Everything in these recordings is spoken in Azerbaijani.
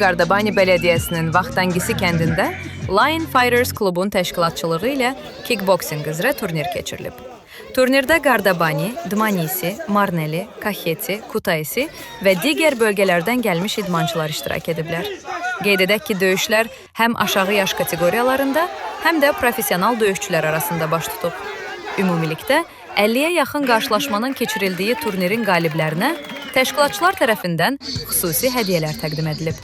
Qardabani Bələdiyyəsinin Vaxtangisi kəndində Lion Fighters klubun təşkilatçılığı ilə kickboksing üzrə turnir keçirilib. Turnirdə Qardabani, Dmanisi, Marneli, Kaxeti, Kutaisi və digər bölgələrdən gəlmiş idmançılar iştirak ediblər. Qeyd edək ki, döyüşlər həm aşağı yaş kateqoriyalarında, həm də professional döyüşçülər arasında baş tutub. Ümumilikdə 50-yə yaxın qarşılaşmanın keçirildiyi turnirin qaliblərinə təşkilatçılar tərəfindən xüsusi hədiyyələr təqdim edilib.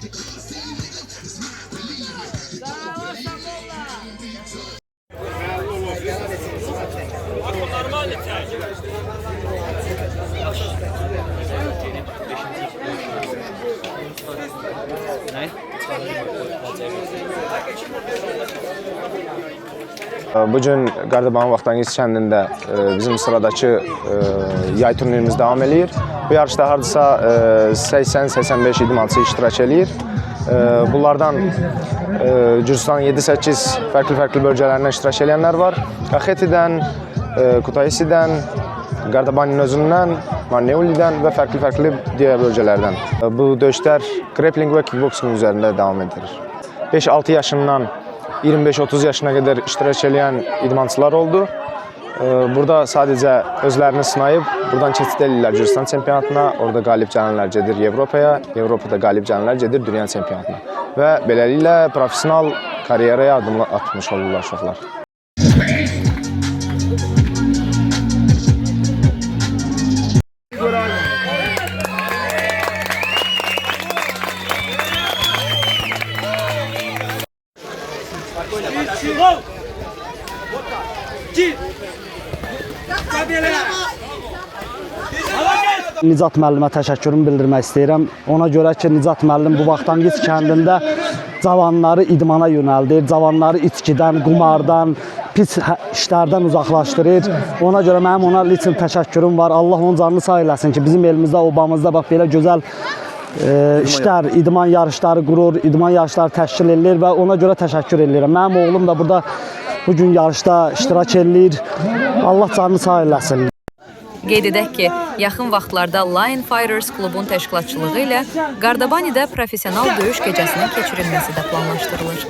Bugün Qardabani Vaxtangisi kəndində bizim sıradakı yay turnirimiz davam edir. Bu yarışda hardasa 80-85 idmançı iştirak edir. Bunlardan Gürcüstanın 7-8 fərqli bölgələrindən iştirak edənlər var. Kaxetidən, Kutaisidən, Qardabaninin özündən, Marneulidən və fərqli digər bölgələrdən. Bu döyüşlər grappling və kickboxing üzərində davam edir. 5-6 yaşından 25-30 yaşına qədər iştirak edən idmançılar oldu. Burada sadəcə özlərini sınayıb, buradan keçid edirlər Gürcüstan çempionatına, orada qalib gələnlər gedir Avropaya, Avropada qalib gələnlər gedir dünya çempionatına. Və beləliklə professional karyeraya addım atmış olurlar uşaqlar. Nicat müəllimə təşəkkürümü bildirmək istəyirəm. Ona görə ki, Nicat müəllim bu Vaxtangisi kəndində cavanları idmana yönəldir, cavanları içkidən, qumardan, pis işlərdən uzaqlaşdırır. Ona görə mənim ona üçün təşəkkürüm var. Allah onun canını sağ eləsin ki, bizim elimizdə, obamızda bax belə gözəl işlər, idman yarışları qurur, idman yarışları təşkil edilir və ona görə təşəkkür edirəm. Mənim oğlum da burada bugün yarışda iştirak edir. Allah canını sağ eləsin. Qeyd edək ki, yaxın vaxtlarda Lion Fighters klubun təşkilatçılığı ilə Qardabanidə professional döyüş gecəsinin keçirilməsi də planlaşdırılır.